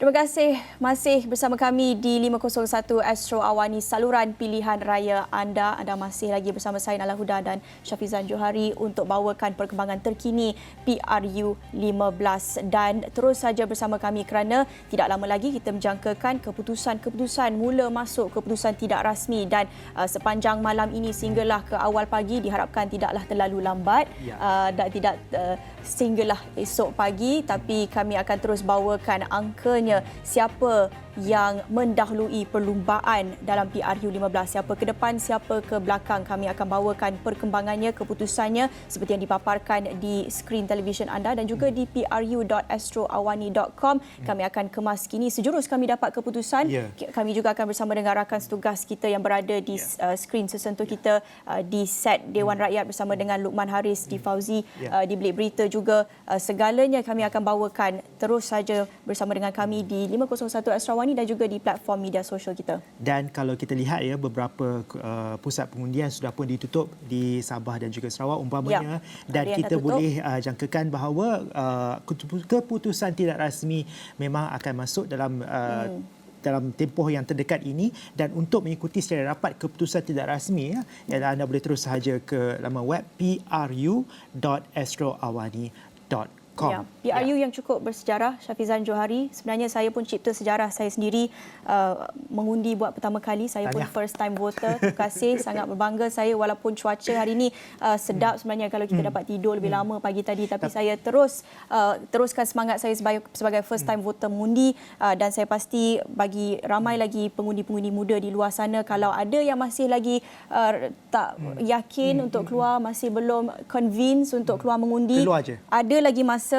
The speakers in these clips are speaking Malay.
Terima kasih masih bersama kami di 501 Astro Awani, saluran pilihan raya anda. Anda masih lagi bersama saya Nala Huda dan Syafizan Johari untuk bawakan perkembangan terkini PRU 15 dan terus saja bersama kami kerana tidak lama lagi kita menjangkakan keputusan mula masuk keputusan tidak rasmi dan sepanjang malam ini sehinggalah ke awal pagi diharapkan tidaklah terlalu lambat dan tidak sehinggalah esok pagi, tapi kami akan terus bawakan angkanya siapa yang mendahului perlumbaan dalam PRU 15, siapa ke depan, siapa ke belakang. Kami akan bawakan perkembangannya, keputusannya seperti yang dipaparkan di skrin televisyen anda dan juga di pru.astroawani.com. Kami akan kemas kini sejurus kami dapat keputusan. Kami juga akan bersama dengan rakan setugas kita yang berada di skrin sesentuh kita di set Dewan Rakyat bersama dengan Luqman Haris, di Fauzi, di Bilik Berita juga. Segalanya kami akan bawakan terus saja bersama dengan kami di 501 Astro Awani dan juga di platform media sosial kita. Dan kalau kita lihat beberapa pusat pengundian sudah pun ditutup di Sabah dan juga Sarawak umpamanya, dan kita boleh jangkakan bahawa keputusan tidak rasmi memang akan masuk dalam tempoh yang terdekat ini. Dan untuk mengikuti secara rapat keputusan tidak rasmi, anda boleh terus sahaja ke laman web pru.astroawani.com. PRU yang cukup bersejarah, Syafizan Johari. Sebenarnya saya pun cipta sejarah saya sendiri, mengundi buat pertama kali. Saya pun first time voter. Terima kasih, sangat berbangga saya walaupun cuaca hari ini sedap sebenarnya kalau kita dapat tidur lebih lama pagi tadi, tapi saya teruskan semangat saya sebagai first time voter mengundi, dan saya pasti bagi ramai lagi pengundi-pengundi muda di luar sana, kalau ada yang masih lagi tak yakin untuk keluar, masih belum convince untuk keluar mengundi, ada lagi masa.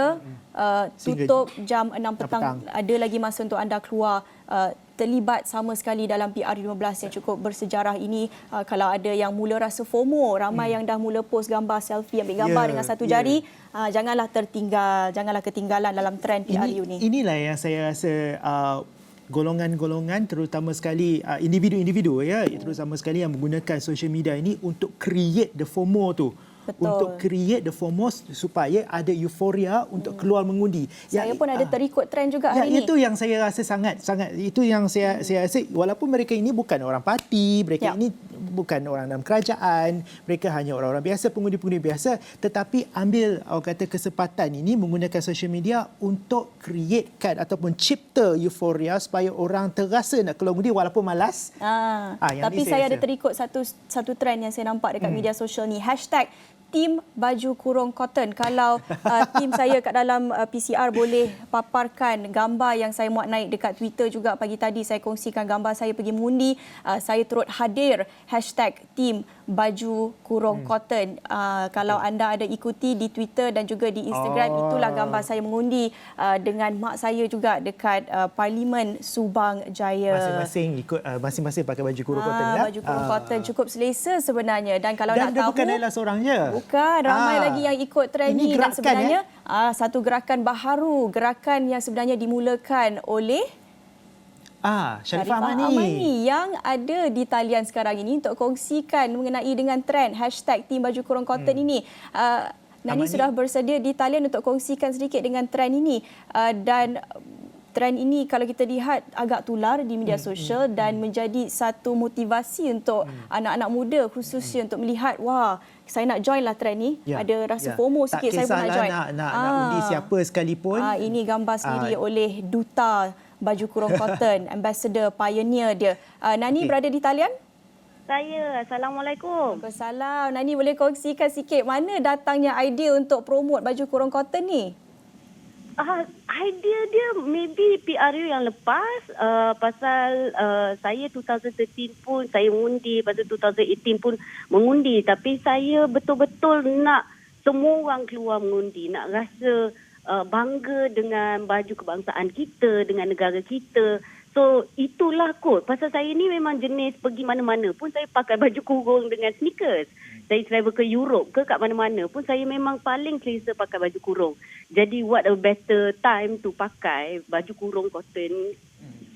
Tutup jam 6 petang. Ada lagi masa untuk anda keluar terlibat sama sekali dalam PRU 15 yang cukup bersejarah ini. Kalau ada yang mula rasa FOMO, ramai yang dah mula post gambar selfie, ambil gambar dengan satu jari, janganlah ketinggalan dalam trend PRU ini. Inilah yang saya rasa golongan-golongan, terutama sekali individu-individu terutama sekali yang menggunakan social media ini untuk create the FOMO tu. Betul. Untuk create the FOMO supaya ada euforia untuk keluar mengundi. Saya pun ada terikut trend juga hari ini. Itu yang saya rasa sangat itu yang saya rasa, walaupun mereka ini bukan orang parti, mereka ini bukan orang dalam kerajaan, mereka hanya orang-orang biasa, pengundi-pengundi biasa, tetapi ambil kesempatan ini menggunakan social media untuk createkan ataupun cipta euforia supaya orang terasa nak keluar mengundi walaupun malas. Tapi saya ada terikut satu trend yang saya nampak dekat media sosial ni, #Tim Baju Kurung Cotton. Kalau tim saya kat dalam PCR boleh paparkan gambar yang saya muat naik dekat Twitter juga pagi tadi, saya kongsikan gambar saya pergi mengundi, saya turut hadir #Tim Baju Kurung Cotton. Kalau anda ada ikuti di Twitter dan juga di Instagram, itulah gambar saya mengundi dengan mak saya juga dekat Parlimen Subang Jaya. Masing-masing pakai baju kurung cotton. Baju kurung cotton cukup selesa sebenarnya. Dan kalau nak tahu, bukan Ella seorang je. Bukan, ramai lagi yang ikut trend ini. Dan sebenarnya satu gerakan baharu, gerakan yang sebenarnya dimulakan oleh Sharifah Amani yang ada di talian sekarang ini untuk kongsikan mengenai dengan trend #Tim Baju Kurung Cotton ini. Nani sudah bersedia di talian untuk kongsikan sedikit dengan trend ini, dan trend ini kalau kita lihat agak tular di media sosial dan menjadi satu motivasi untuk anak-anak muda khususnya untuk melihat, wah, saya nak join lah trend ni. Ada rasa FOMO sikit, saya pun nak join. Nak undi siapa sekalipun. Ini gambar sendiri oleh Duta Baju Kurung Cotton, Ambassador Pioneer dia. Nani berada di talian? Saya. Assalamualaikum. Waalaikumsalam. Nani boleh kongsikan sikit mana datangnya idea untuk promote baju kurung cotton ni? Idea dia maybe PRU yang lepas, pasal saya 2013 pun saya mengundi, pasal 2018 pun mengundi, tapi saya betul-betul nak semua orang keluar mengundi, nak rasa bangga dengan baju kebangsaan kita, dengan negara kita. So itulah kot, pasal saya ni memang jenis pergi mana-mana pun saya pakai baju kurung dengan sneakers. Saya travel ke Europe ke kat mana-mana pun saya memang paling selesa pakai baju kurung. Jadi what a better time to pakai baju kurung cotton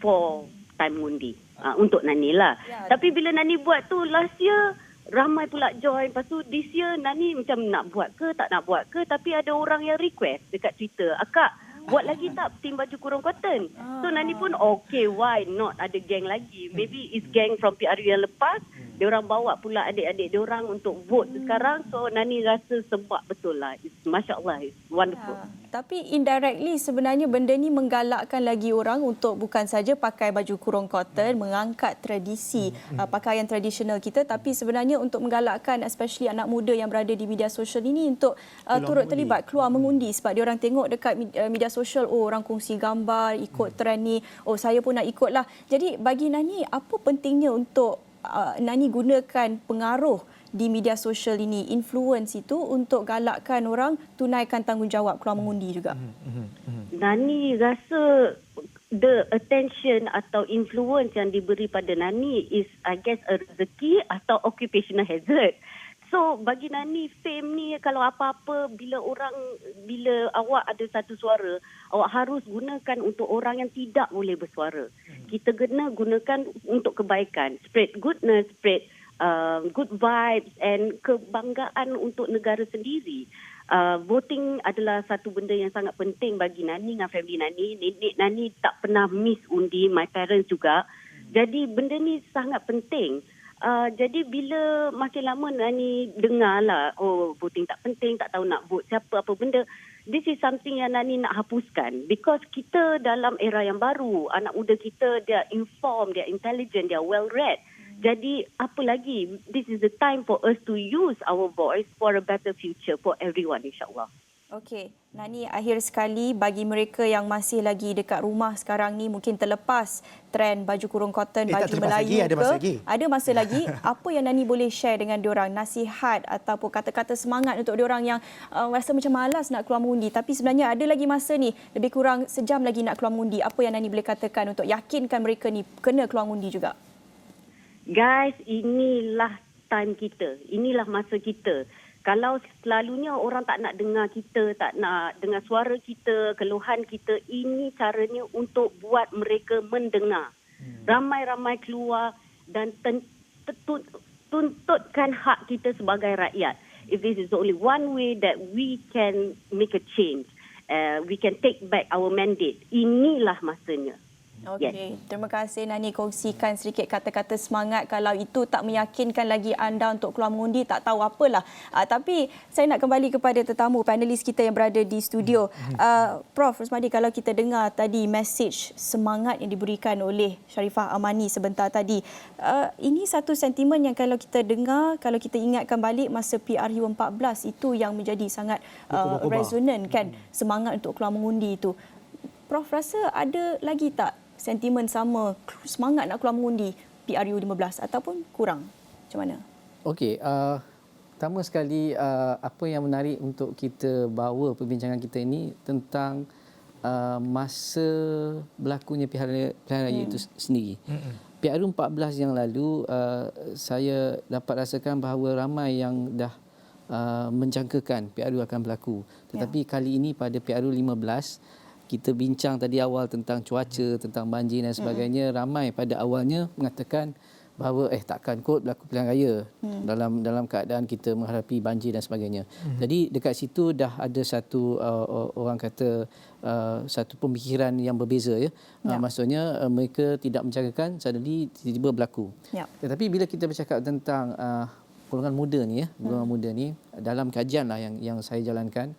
for time mengundi. Untuk Nani lah. Tapi bila Nani buat tu last year, ramai pula join. Lepas tu this year Nani macam nak buat ke tak nak buat ke, tapi ada orang yang request dekat Twitter, "Akak, buat lagi tak tim baju kurung cotton. So Nani pun okay, why not ada geng lagi. Maybe it's gang from PRU yang lepas. Diorang bawa pula adik-adik diorang untuk vote sekarang. So Nani rasa sebab betul lah. Masya Allah, it's wonderful. Tapi indirectly sebenarnya benda ni menggalakkan lagi orang untuk bukan saja pakai baju kurung cotton, mengangkat tradisi pakaian tradisional kita, tapi sebenarnya untuk menggalakkan especially anak muda yang berada di media sosial ini untuk turut terlibat, keluar mengundi sebab diorang tengok dekat media sosial, oh orang kongsi gambar, ikut trend ni, oh saya pun nak ikutlah. Jadi bagi Nani, apa pentingnya untuk Nani gunakan pengaruh di media sosial ini, influence itu untuk galakkan orang tunaikan tanggungjawab keluar mengundi juga? Nani rasa the attention atau influence yang diberi pada Nani is I guess a rezeki atau occupational hazard. So bagi Nani, fame ni kalau apa-apa, bila awak ada satu suara, awak harus gunakan untuk orang yang tidak boleh bersuara. Kita kena gunakan untuk kebaikan, spread goodness, spread good vibes and kebanggaan untuk negara sendiri. Voting adalah satu benda yang sangat penting bagi Nani dengan family Nani. Nenek Nani tak pernah miss undi, my parents juga. Jadi benda ni sangat penting. Jadi bila makin lama Nani dengar lah, oh voting tak penting, tak tahu nak vote siapa, apa benda. This is something yang Nani nak hapuskan. Because kita dalam era yang baru, anak muda kita, dia informed, dia intelligent, dia well read. Jadi apa lagi, this is the time for us to use our voice for a better future for everyone, insyaAllah. Okey, Nani, akhir sekali bagi mereka yang masih lagi dekat rumah sekarang ni, mungkin terlepas trend baju kurung cotton, baju Melayu ada masa lagi. Apa yang Nani boleh share dengan diorang, nasihat ataupun kata-kata semangat untuk diorang yang rasa macam malas nak keluar mengundi, tapi sebenarnya ada lagi masa ni, lebih kurang sejam lagi nak keluar mengundi. Apa yang Nani boleh katakan untuk yakinkan mereka ni kena keluar mengundi juga? Guys, inilah time kita. Inilah masa kita. Kalau selalunya orang tak nak dengar kita, tak nak dengar suara kita, keluhan kita, ini caranya untuk buat mereka mendengar. Ramai-ramai keluar dan tuntutkan hak kita sebagai rakyat. If this is only one way that we can make a change, we can take back our mandate. Inilah masanya. Okey, terima kasih Nani kongsikan sedikit kata-kata semangat. Kalau itu tak meyakinkan lagi anda untuk keluar mengundi, tak tahu apalah. Tapi saya nak kembali kepada tetamu panelis kita yang berada di studio. Prof Rosmadi, kalau kita dengar tadi message semangat yang diberikan oleh Sharifah Amani sebentar tadi, ini satu sentimen yang kalau kita dengar, kalau kita ingatkan balik masa PRU 14, itu yang menjadi sangat resonan kan, semangat untuk keluar mengundi itu. Prof rasa ada lagi tak sentimen sama, semangat nak keluar mengundi PRU 15 ataupun kurang? Macam mana? Okey, pertama sekali apa yang menarik untuk kita bawa perbincangan kita ini tentang masa berlakunya pilihan raya itu sendiri. PRU 14 yang lalu, saya dapat rasakan bahawa ramai yang dah menjangkakan PRU akan berlaku. Tetapi kali ini pada PRU 15, kita bincang tadi awal tentang cuaca, tentang banjir dan sebagainya. Ramai pada awalnya mengatakan bahawa takkan kot berlaku pilihan raya dalam keadaan kita menghadapi banjir dan sebagainya. Jadi dekat situ dah ada satu orang kata satu pemikiran yang berbeza ya. Maksudnya mereka tidak menjangkakan, suddenly tiba-tiba berlaku. Tetapi bila kita bercakap tentang golongan muda ni golongan muda ni dalam kajian lah yang saya jalankan,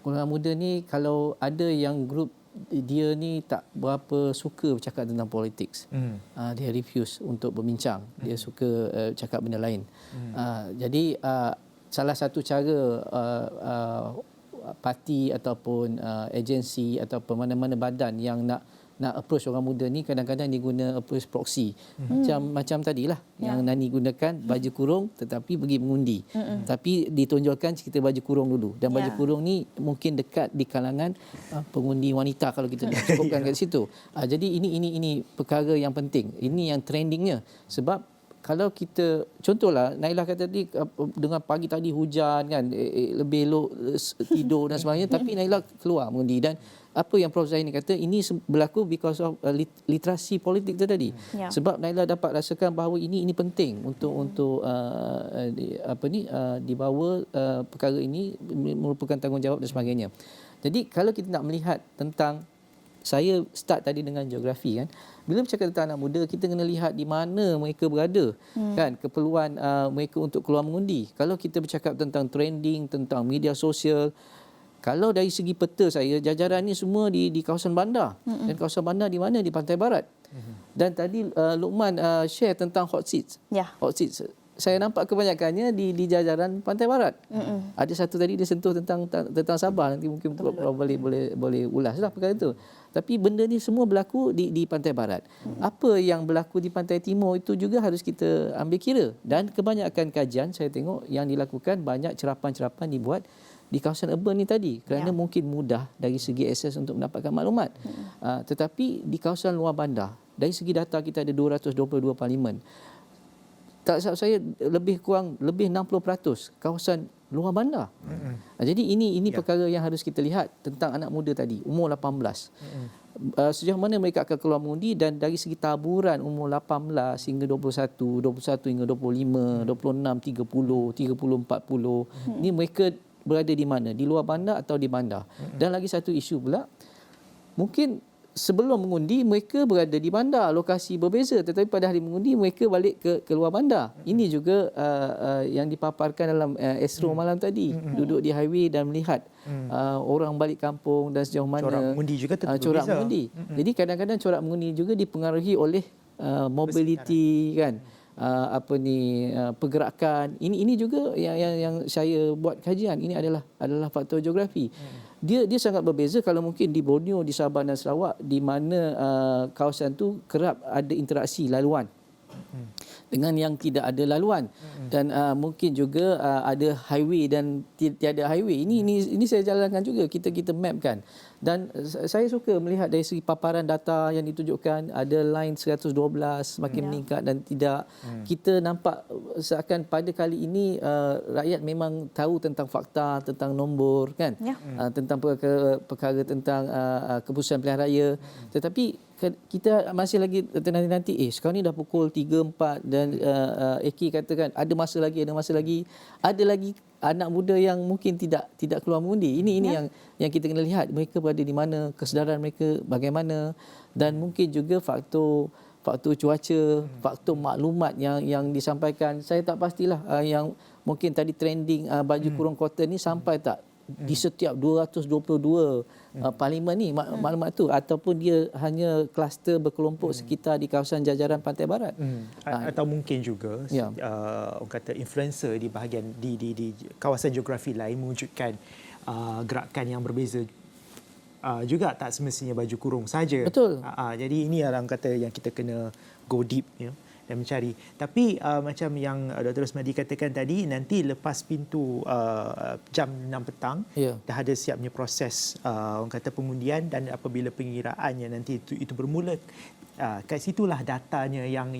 golongan muda ni kalau ada yang grup dia ni tak berapa suka bercakap tentang politik. Dia refuse untuk berbincang. Dia suka cakap benda lain. Jadi salah satu cara parti ataupun agensi ataupun mana-mana badan yang nak approach orang muda ni, kadang-kadang dia guna approach proxy. Macam tadilah yang Nani gunakan, baju kurung tetapi pergi mengundi. Tapi ditonjolkan kita baju kurung dulu. Dan baju kurung ni mungkin dekat di kalangan pengundi wanita kalau kita nak cukupkan kat situ. Jadi ini perkara yang penting. Ini yang trendingnya. Sebab kalau kita, contohlah Nailah kata tadi dengan pagi tadi hujan kan, lebih elok tidur dan sebagainya, tapi Nailah keluar mengundi. Dan apa yang Prof Zaini kata, ini berlaku because of literasi politik tu tadi. Sebab Nailah dapat rasakan bahawa ini penting untuk dibawa perkara ini merupakan tanggungjawab dan sebagainya. Jadi kalau kita nak melihat tentang, saya start tadi dengan geografi kan. Bila bercakap tentang anak muda, kita kena lihat di mana mereka berada, kan, keperluan mereka untuk keluar mengundi. Kalau kita bercakap tentang trending, tentang media sosial, kalau dari segi peta saya, jajaran ni semua di kawasan bandar. Dan kawasan bandar di mana? Di pantai barat. Dan tadi Luqman share tentang hot seats. Hot seats. Saya nampak kebanyakannya di jajaran pantai barat. Ada satu tadi dia sentuh tentang Sabah, nanti mungkin boleh ulaslah perkara itu. Tapi benda ni semua berlaku di pantai barat. Apa yang berlaku di pantai timur itu juga harus kita ambil kira. Dan kebanyakan kajian saya tengok yang dilakukan, banyak cerapan-cerapan dibuat di kawasan urban ni tadi, kerana mungkin mudah dari segi akses untuk mendapatkan maklumat. Tetapi di kawasan luar bandar, dari segi data kita ada 222 parlimen. Tak salah saya lebih 60% kawasan luar bandar. Jadi ini perkara yang harus kita lihat tentang anak muda tadi, umur 18. Sejauh mana mereka akan keluar mengundi, dan dari segi taburan umur 18 hingga 21, 21 hingga 25, 26, 30, 40. Ini mereka berada di mana? Di luar bandar atau di bandar? Dan lagi satu isu pula, mungkin sebelum mengundi mereka berada di bandar, lokasi berbeza, tetapi pada hari mengundi mereka balik ke luar bandar. Ini juga yang dipaparkan dalam Astro malam tadi, duduk di highway dan melihat orang balik kampung dan sejauh mana corak mengundi juga tentu corak berbeza. mengundi. Jadi kadang-kadang corak mengundi juga dipengaruhi oleh mobility kan, pergerakan. Ini juga yang saya buat kajian. Ini adalah faktor geografi. Dia sangat berbeza kalau mungkin di Borneo, di Sabah dan Sarawak, di mana kawasan tu kerap ada interaksi laluan dengan yang tidak ada laluan, dan mungkin juga ada highway dan tiada highway. Ini saya jalankan juga, kita mapkan. Dan saya suka melihat dari segi paparan data yang ditunjukkan, ada line 112 semakin meningkat dan tidak. Kita nampak seakan pada kali ini rakyat memang tahu tentang fakta, tentang nombor kan, tentang perkara tentang keputusan pilihan raya. Tetapi kita masih lagi nanti sekarang ni dah pukul 3-4 dan Eki katakan ada masa lagi. Ada lagi anak muda yang mungkin tidak keluar mengundi. Ini yang kita kena lihat, mereka berada di mana, kesedaran mereka bagaimana, dan mungkin juga faktor cuaca, faktor maklumat yang disampaikan. Saya tak pastilah yang mungkin tadi trending baju kurung cotton ni sampai tak di setiap 222 parlimen ni maklumat tu, ataupun dia hanya kluster berkelompok sekitar di kawasan jajaran pantai barat. Atau mungkin juga orang kata influencer di bahagian di kawasan geografi lain mewujudkan gerakan yang berbeza. Juga tak semestinya baju kurung saja. Betul. Jadi ini orang kata yang kita kena go deep dan mencari. Tapi macam yang Dr. Rosmadi katakan tadi, nanti lepas pintu jam 6 petang dah ada siapnya proses orang kata pengundian, dan apabila pengiraannya nanti itu bermula, kat situlah datanya yang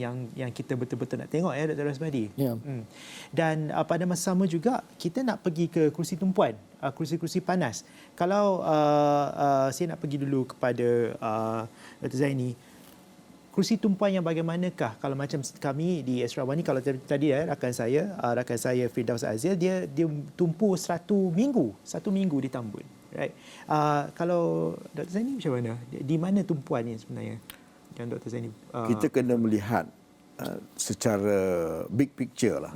kita betul-betul nak tengok Dr. Rosmadi. Dan pada masa sama juga kita nak pergi ke kerusi tumpuan, kerusi-kerusi panas. Kalau saya nak pergi dulu kepada Dr. Zaini, kerusi tumpuan yang bagaimanakah kalau macam kami di Astro Awani, kalau tadi rakan saya Firdaus Azil, dia tumpu 1 minggu di Tambun, right? Kalau Dr. Zaini macam mana? Di mana tumpuan ni sebenarnya yang Dr. Zaini? Kita kena melihat secara big picture lah.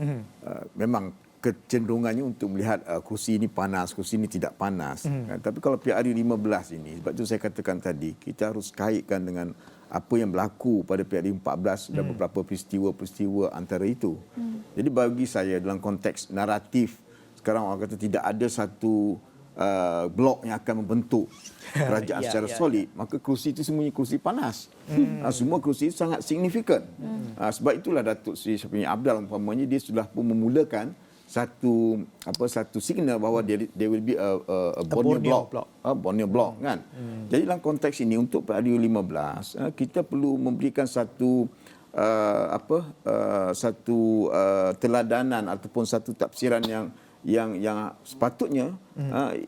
Memang kecenderungannya untuk melihat kerusi ini panas, kerusi ini tidak panas. Tapi kalau PRU 15 ini, sebab itu saya katakan tadi, kita harus kaitkan dengan apa yang berlaku pada PRU 14 dan beberapa peristiwa-peristiwa antara itu. Jadi bagi saya dalam konteks naratif, sekarang orang kata tidak ada satu blok yang akan membentuk kerajaan secara solid, maka kerusi itu semuanya kerusi panas. Semua kerusi itu sangat signifikan. Sebab itulah Datuk Seri Syafiee Apdal umpamanya dia sudah pun memulakan satu signal bahawa there will be a Borneo block. Borneo block kan. Jadi dalam konteks ini untuk PRU 15 kita perlu memberikan satu satu teladanan ataupun satu tafsiran yang sepatutnya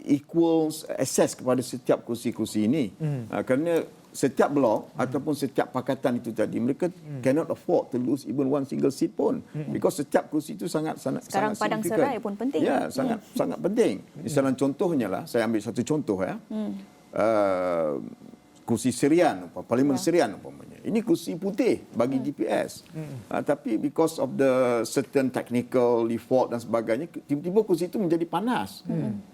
equals access kepada setiap kursi-kursi ini. Kerana setiap blok ataupun setiap pakatan itu tadi, mereka cannot afford to lose even one single seat pun, because setiap kursi itu sangat Sekarang padang serai pun penting. Ya, sangat penting. Misalnya contohnya lah, saya ambil satu contoh ya. Kursi Serian, Parlimen Serian umpamanya. Ini kursi putih bagi DPS. Tapi because of the certain technical default dan sebagainya, tiba-tiba kursi itu menjadi panas.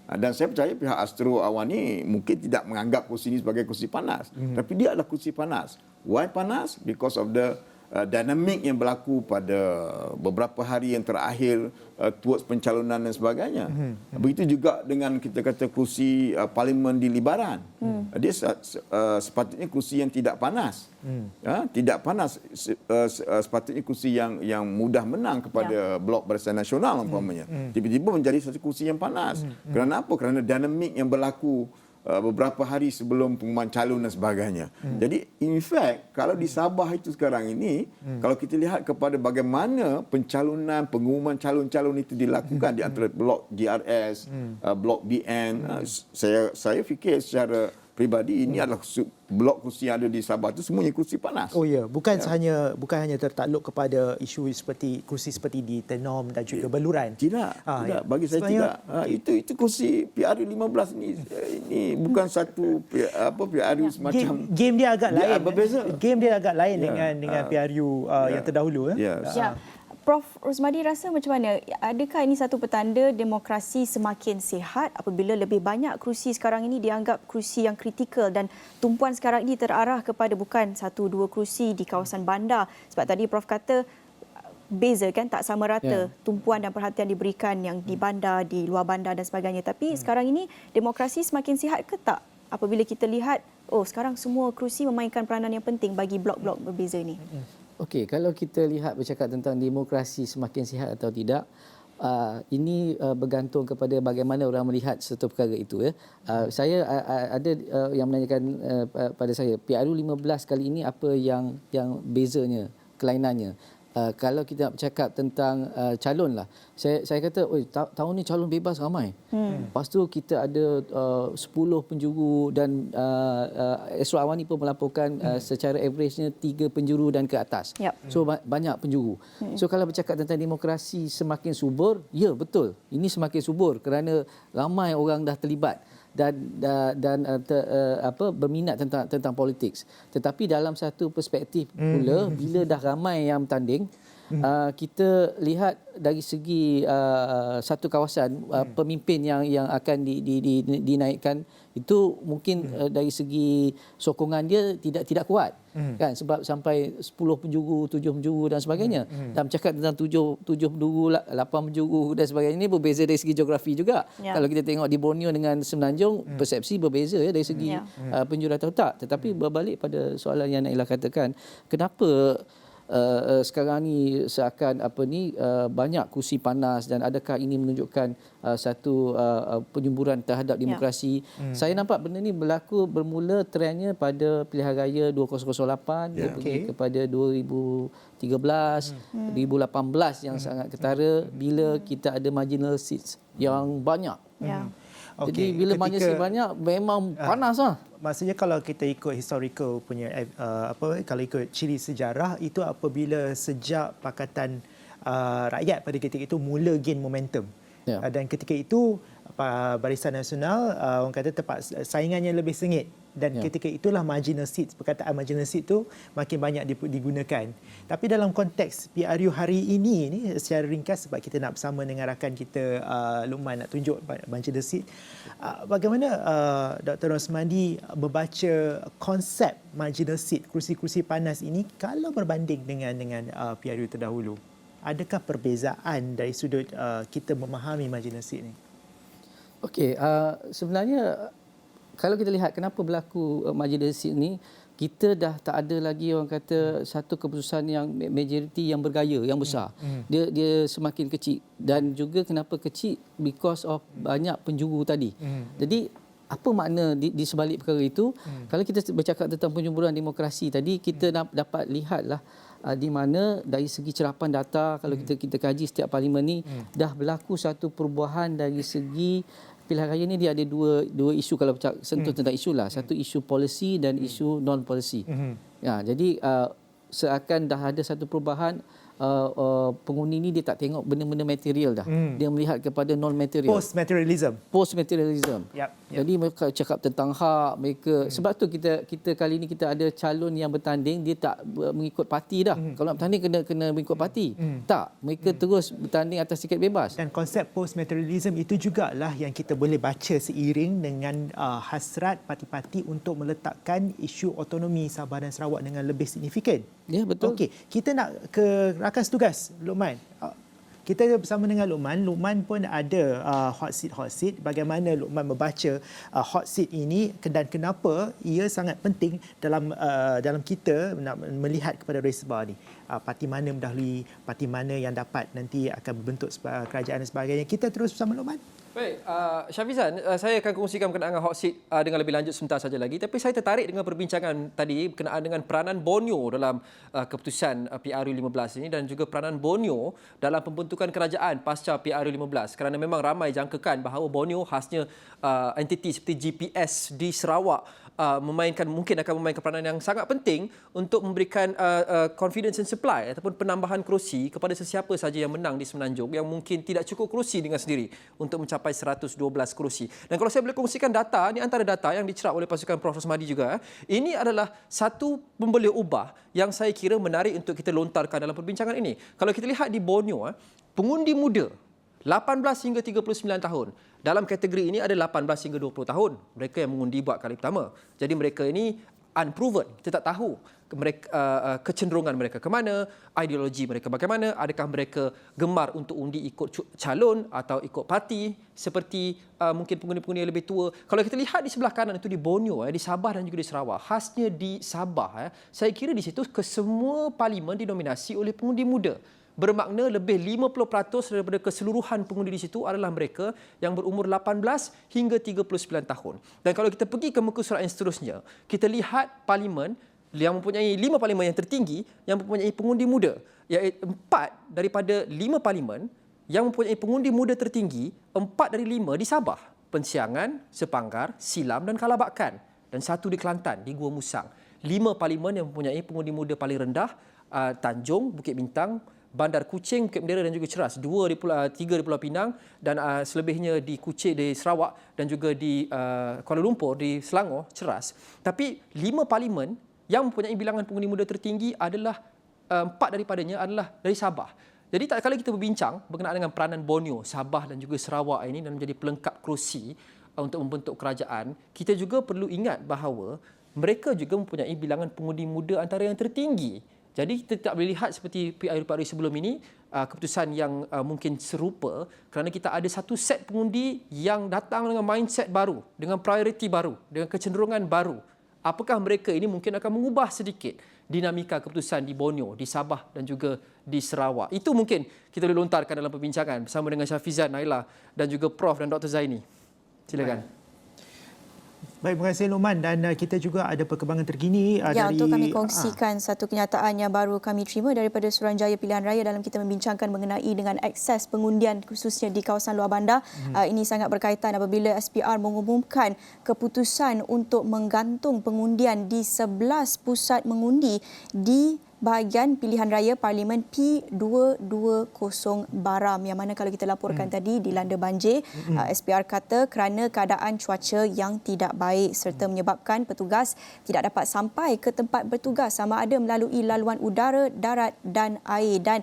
Dan saya percaya pihak Astro Awani mungkin tidak menganggap kursi ini sebagai kursi panas. Tapi dia adalah kursi panas. Why panas? Because of the dinamik yang berlaku pada beberapa hari yang terakhir towards pencalonan dan sebagainya. Begitu juga dengan kita kata kursi parlimen di Libaran. Dia sepatutnya kursi yang tidak panas. Tidak panas, sepatutnya kursi yang mudah menang kepada blok Barisan Nasional umpamanya. Tiba-tiba menjadi satu kursi yang panas. Kerana apa? Kerana dinamik yang berlaku beberapa hari sebelum pengumuman calon dan sebagainya. Jadi in fact kalau di Sabah itu sekarang ini, kalau kita lihat kepada bagaimana pencalonan, pengumuman calon-calon itu dilakukan di antara blok GRS, blok BN, saya fikir secara pribadi ini adalah blok kursi yang ada di Sabah itu semuanya kursi panas. Oh ya, bukan hanya tertakluk kepada isu seperti kursi seperti di Tenom dan juga Beluran. Tidak. Bagi saya tidak. Itu kursi PRU 15 ini bukan satu PRU semacam game dia agak lain. Berbeza. Game dia agak lain dengan PRU yang terdahulu. Ya. Prof. Rosmadi rasa macam mana? Adakah ini satu petanda demokrasi semakin sihat apabila lebih banyak kerusi sekarang ini dianggap kerusi yang kritikal dan tumpuan sekarang ini terarah kepada bukan satu dua kerusi di kawasan bandar? Sebab tadi Prof kata beza kan, tak sama rata tumpuan dan perhatian diberikan yang di bandar, di luar bandar dan sebagainya. Tapi sekarang ini demokrasi semakin sihat ke tak? Apabila kita lihat, sekarang semua kerusi memainkan peranan yang penting bagi blok-blok berbeza ini. Okey, kalau kita lihat bercakap tentang demokrasi semakin sihat atau tidak, ini bergantung kepada bagaimana orang melihat satu perkara itu. Saya ada yang menanyakan pada saya, PRU 15 kali ini apa yang bezanya, kelainannya. Kalau kita nak bercakap tentang calon lah, saya kata tahun ni calon bebas ramai. Lepas tu kita ada 10 penjuru dan Astro Awani pun melaporkan secara average-nya 3 penjuru dan ke atas. So banyak penjuru. So kalau bercakap tentang demokrasi semakin subur, ya betul. Ini semakin subur kerana ramai orang dah terlibat dan berminat tentang politik. Tetapi dalam satu perspektif pula, bila dah ramai yang bertanding, kita lihat dari segi satu kawasan pemimpin yang akan dinaikkan itu mungkin dari segi sokongan dia tidak kuat. Kan, sebab sampai 10 penjuru, 7 penjuru dan sebagainya. Dan bercakap tentang 7 penjuru, 8 penjuru dan sebagainya, ini berbeza dari segi geografi juga. Kalau kita tengok di Borneo dengan Semenanjung, persepsi berbeza dari segi penjuru atau tak. Tetapi berbalik pada soalan yang Naila katakan, kenapa sekarang ni seakan banyak kursi panas dan adakah ini menunjukkan satu penyumburan terhadap demokrasi? Saya nampak benda ni bermula trendnya pada pilihan raya 2008, dia pergi kepada 2013, 2018 yang sangat ketara bila kita ada marginal seats yang banyak. Jadi bila marginal seats banyak memang panas lah. Maksudnya kalau kita ikut historical punya kalau ikut ciri sejarah itu apabila sejak Pakatan Rakyat pada ketika itu mula gain momentum. Dan ketika itu Barisan Nasional orang kata saingannya lebih sengit dan ketika itulah marginal seat, perkataan marginal seat itu makin banyak digunakan. Tapi dalam konteks PRU hari ini ni secara ringkas sebab kita nak bersama dengan rakan kita Luqman nak tunjuk marginal seat, bagaimana Dr. Rosmadi membaca konsep marginal seat, kursi-kursi panas ini kalau berbanding dengan PRU terdahulu? Adakah perbezaan dari sudut kita memahami marginal seat ni? Okey, sebenarnya kalau kita lihat kenapa berlaku marginal seat ni, kita dah tak ada lagi orang kata satu keputusan yang majoriti yang bergaya, yang besar. Dia semakin kecil dan juga kenapa kecil because of banyak penjuru tadi. Jadi apa makna di sebalik perkara itu? Kalau kita bercakap tentang penyumburan demokrasi tadi, kita dapat lihatlah di mana dari segi cerapan data kalau kita kaji setiap parlimen ni dah berlaku satu perubahan dari segi pilihan raya ni. Dia ada dua isu kalau sentuh tentang isu lah. Satu isu policy dan isu non policy. Ya, jadi seakan dah ada satu perubahan. Pengundi ni dia tak tengok benda-benda material dah. Dia melihat kepada non material. Post materialism. Jadi mereka cakap tentang hak mereka. Sebab tu kita kali ni kita ada calon yang bertanding, dia tak mengikut parti dah. Kalau nak bertanding kena mengikut parti. Tak, mereka terus bertanding atas tiket bebas. Dan konsep post materialism itu jugalah yang kita boleh baca seiring dengan hasrat parti-parti untuk meletakkan isu autonomi Sabah dan Sarawak dengan lebih signifikan. Ya, betul. Okey, kita nak ke rakan tugas Luqman. Kita bersama dengan Luqman. Luqman pun ada hot seat. Bagaimana Luqman membaca hot seat ini dan kenapa ia sangat penting dalam kita nak melihat kepada Resba ni. Parti mana mendahului, parti mana yang dapat nanti akan berbentuk kerajaan dan sebagainya. Kita terus bersama Luqman. Baik, Syafizan, saya akan kongsikan berkenaan dengan hot seat dengan lebih lanjut sebentar saja lagi. Tapi saya tertarik dengan perbincangan tadi berkenaan dengan peranan Borneo dalam keputusan PRU 15 ini dan juga peranan Borneo dalam pembentukan kerajaan pasca PRU 15. Kerana memang ramai jangkakan bahawa Borneo khasnya entiti seperti GPS di Sarawak mungkin akan memainkan peranan yang sangat penting untuk memberikan confidence and supply ataupun penambahan kerusi kepada sesiapa saja yang menang di Semenanjung yang mungkin tidak cukup kerusi dengan sendiri untuk mencapai 112 kerusi. Dan kalau saya boleh kongsikan data, ini antara data yang dicerap oleh pasukan Prof. Rosmadi juga. Ini adalah satu pemboleh ubah yang saya kira menarik untuk kita lontarkan dalam perbincangan ini. Kalau kita lihat di Borneo, pengundi muda 18 hingga 39 tahun. Dalam kategori ini ada 18 hingga 20 tahun. Mereka yang mengundi buat kali pertama. Jadi mereka ini unproven. Kita tak tahu mereka, kecenderungan mereka ke mana, ideologi mereka bagaimana, adakah mereka gemar untuk undi ikut calon atau ikut parti seperti mungkin pengundi-pengundi yang lebih tua. Kalau kita lihat di sebelah kanan itu di Borneo, di Sabah dan juga di Sarawak, khasnya di Sabah, saya kira di situ kesemua parlimen dinominasi oleh pengundi muda. Bermakna lebih 50% daripada keseluruhan pengundi di situ adalah mereka yang berumur 18 hingga 39 tahun. Dan kalau kita pergi ke muka surat yang seterusnya, kita lihat parlimen yang mempunyai 5 parlimen yang tertinggi yang mempunyai pengundi muda. Iaitu 4 daripada 5 parlimen yang mempunyai pengundi muda tertinggi, 4 dari 5 di Sabah. Pensiangan, Sepanggar, Silam dan Kalabakan. Dan 1 di Kelantan, di Gua Musang. 5 parlimen yang mempunyai pengundi muda paling rendah, Tanjung, Bukit Bintang, Bandar Kuching, Bukit Bendera dan juga Ceras. 3 di Pulau Pinang dan selebihnya di Kuching, di Sarawak dan juga di Kuala Lumpur, di Selangor, Ceras. Tapi 5 parlimen yang mempunyai bilangan pengundi muda tertinggi adalah 4 daripadanya adalah dari Sabah. Jadi tak kala kita berbincang berkenaan dengan peranan Borneo, Sabah dan juga Sarawak ini dan menjadi pelengkap kerusi untuk membentuk kerajaan, kita juga perlu ingat bahawa mereka juga mempunyai bilangan pengundi muda antara yang tertinggi. Jadi kita tak boleh lihat seperti PRU sebelum ini, keputusan yang mungkin serupa kerana kita ada satu set pengundi yang datang dengan mindset baru, dengan prioriti baru, dengan kecenderungan baru. Apakah mereka ini mungkin akan mengubah sedikit dinamika keputusan di Borneo, di Sabah dan juga di Sarawak. Itu mungkin kita boleh lontarkan dalam perbincangan bersama dengan Syafizan, Naila dan juga Prof dan Dr. Zaini. Silakan. Baik, terima kasih Luqman dan kita juga ada perkembangan terkini dari untuk kami kongsikan satu kenyataan yang baru kami terima daripada Suruhanjaya Pilihan Raya dalam kita membincangkan mengenai dengan akses pengundian khususnya di kawasan luar bandar. Ini sangat berkaitan apabila SPR mengumumkan keputusan untuk menggantung pengundian di 11 pusat mengundi di bahagian pilihan raya Parlimen P220 Baram yang mana kalau kita laporkan tadi dilanda banjir. SPR kata kerana keadaan cuaca yang tidak baik serta menyebabkan petugas tidak dapat sampai ke tempat bertugas sama ada melalui laluan udara, darat dan air. Dan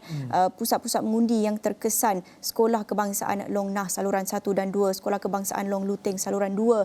pusat-pusat mengundi yang terkesan Sekolah Kebangsaan Long Nah saluran 1 dan 2, Sekolah Kebangsaan Long Luteng saluran 2,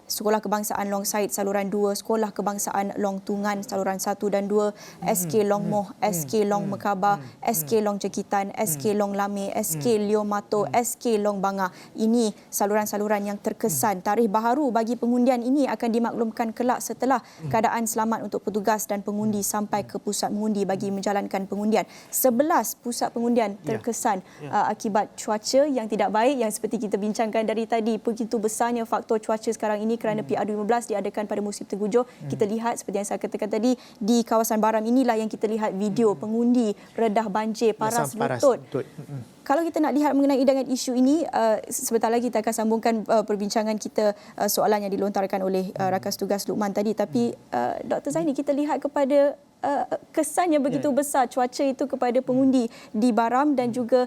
Sekolah Kebangsaan Long Said saluran 2, Sekolah Kebangsaan Long Tungan saluran 1 dan 2, SK Long Moh, SK Long Mekabah, SK Long Cekitan, SK Long Lame, SK Leo Mato, SK Long Banga. Ini saluran-saluran yang terkesan. Tarikh baharu bagi pengundian ini akan dimaklumkan kelak setelah keadaan selamat untuk petugas dan pengundi sampai ke pusat mengundi bagi menjalankan pengundian. 11 pusat pengundian terkesan akibat cuaca yang tidak baik yang seperti kita bincangkan dari tadi. Begitu besarnya faktor cuaca sekarang ini kerana PRU15 diadakan pada musim tenggujuh. Kita lihat seperti yang saya katakan tadi, di kawasan Baram inilah yang kita lihat video pengundi redah banjir, paras lutut. Kalau kita nak lihat mengenai dengan isu ini, sebentar lagi kita akan sambungkan perbincangan kita soalan yang dilontarkan oleh rakan tugas Luqman tadi. Tapi Dr. Zaini, kita lihat kepada kesan yang begitu besar cuaca itu kepada pengundi di Baram dan juga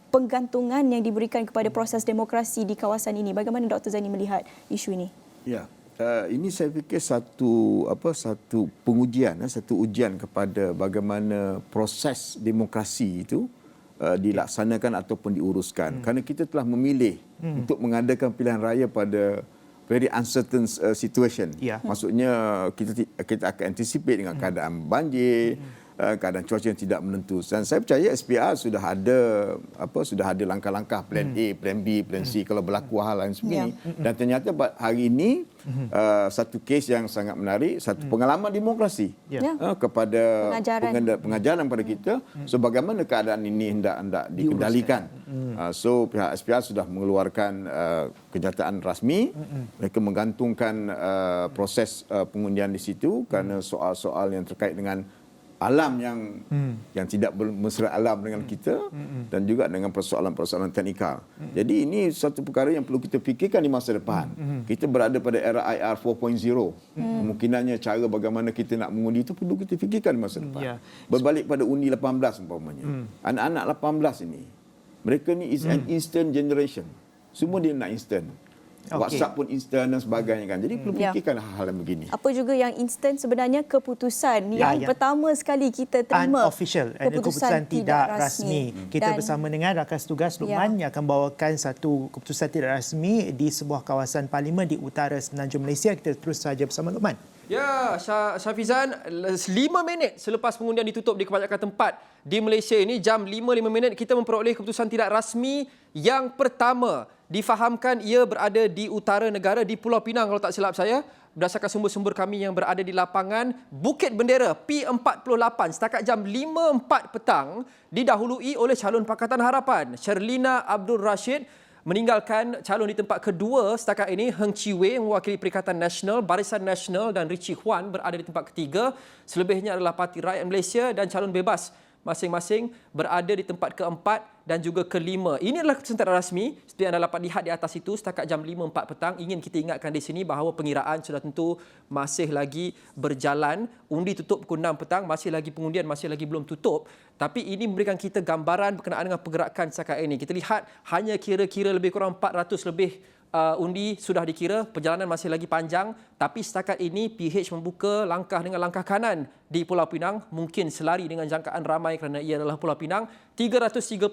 penggantungan yang diberikan kepada proses demokrasi di kawasan ini. Bagaimana Dr. Zaini melihat isu ini? Ya, ini saya fikir satu pengujian, satu ujian kepada bagaimana proses demokrasi itu dilaksanakan ataupun diuruskan. Kerana kita telah memilih untuk mengadakan pilihan raya pada very uncertain situation. Maksudnya kita akan anticipate dengan keadaan banjir, keadaan cuaca yang tidak menentu. Dan saya percaya SPR sudah ada langkah-langkah plan A, plan B, plan C kalau berlaku hal lain sebegini. Dan ternyata hari ini satu kes yang sangat menarik, satu pengalaman demokrasi kepada pengajaran kepada kita sebagaimana keadaan ini hendak dikendalikan. So pihak SPR sudah mengeluarkan kenyataan rasmi. Mereka menggantungkan proses pengundian di situ kerana soal-soal yang terkait dengan alam yang tidak bermesra alam dengan kita dan juga dengan persoalan-persoalan teknikal. Jadi ini satu perkara yang perlu kita fikirkan di masa depan. Kita berada pada era IR 4.0. Kemungkinannya cara bagaimana kita nak mengundi itu perlu kita fikirkan di masa depan. Berbalik pada undi 18 umpamanya. Anak-anak 18 ini, mereka ni is an instant generation. Semua dia nak instant. WhatsApp pun instan dan sebagainya kan. Jadi perlu fikirkan hal-hal yang begini. Apa juga yang instan sebenarnya keputusan yang pertama sekali kita terima. Unofficial, keputusan tidak rasmi. Kita bersama dengan rakan tugas Luqman yang akan bawakan satu keputusan tidak rasmi di sebuah kawasan parlimen di utara Semenanjung Malaysia. Kita terus saja bersama Luqman. Ya, Syafizan, 5 minit selepas pengundian ditutup di kebanyakan tempat di Malaysia ini, jam 5:05 kita memperoleh keputusan tidak rasmi yang pertama. Difahamkan ia berada di utara negara, di Pulau Pinang kalau tak silap saya. Berdasarkan sumber-sumber kami yang berada di lapangan, Bukit Bendera P48 setakat jam 5.04 petang didahului oleh calon Pakatan Harapan Sherlina Abdul Rashid, meninggalkan calon di tempat kedua setakat ini Heng Chi Wei yang mewakili Perikatan Nasional, Barisan Nasional dan Richie Huan berada di tempat ketiga. Selebihnya adalah Parti Rakyat Malaysia dan calon bebas masing-masing berada di tempat keempat dan juga kelima. Ini adalah keputusan tidak rasmi seperti yang anda dapat lihat di atas itu setakat jam 5.04 petang. Ingin kita ingatkan di sini bahawa pengiraan sudah tentu masih lagi berjalan. Undi tutup pukul 6 petang, masih lagi pengundian, masih lagi belum tutup. Tapi ini memberikan kita gambaran berkenaan dengan pergerakan setakat ini. Kita lihat hanya kira-kira lebih kurang 400 lebih undi sudah dikira, perjalanan masih lagi panjang, tapi setakat ini PH membuka langkah dengan langkah kanan di Pulau Pinang, mungkin selari dengan jangkaan ramai kerana ia adalah Pulau Pinang. 335,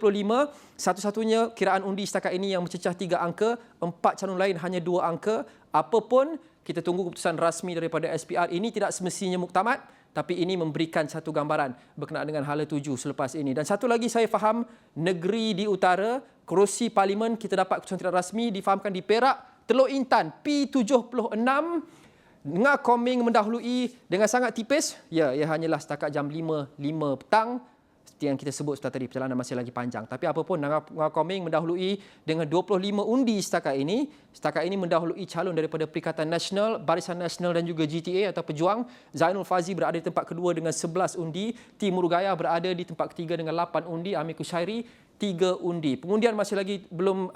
satu-satunya kiraan undi setakat ini yang mencecah 3 angka, 4 calon lain hanya 2 angka. Apapun, kita tunggu keputusan rasmi daripada SPR. Ini tidak semestinya muktamad, tapi ini memberikan satu gambaran berkenaan dengan hala tuju selepas ini. Dan satu lagi saya faham, negeri di utara, kerusi parlimen kita dapat keputusan tidak rasmi difahamkan di Perak, Teluk Intan P76, Ngah Koming mendahului dengan sangat tipis. Ya, ia hanyalah setakat jam 5.05 petang. Seperti yang kita sebut setelah tadi, perjalanan masih lagi panjang. Tapi apapun, Ngah Koming mendahului dengan 25 undi setakat ini. Setakat ini mendahului calon daripada Perikatan Nasional, Barisan Nasional dan juga GTA atau Pejuang. Zainul Fazi berada di tempat kedua dengan 11 undi. Timur Gaya berada di tempat ketiga dengan 8 undi. Amir Kushairi 3 undi. Pengundian masih lagi belum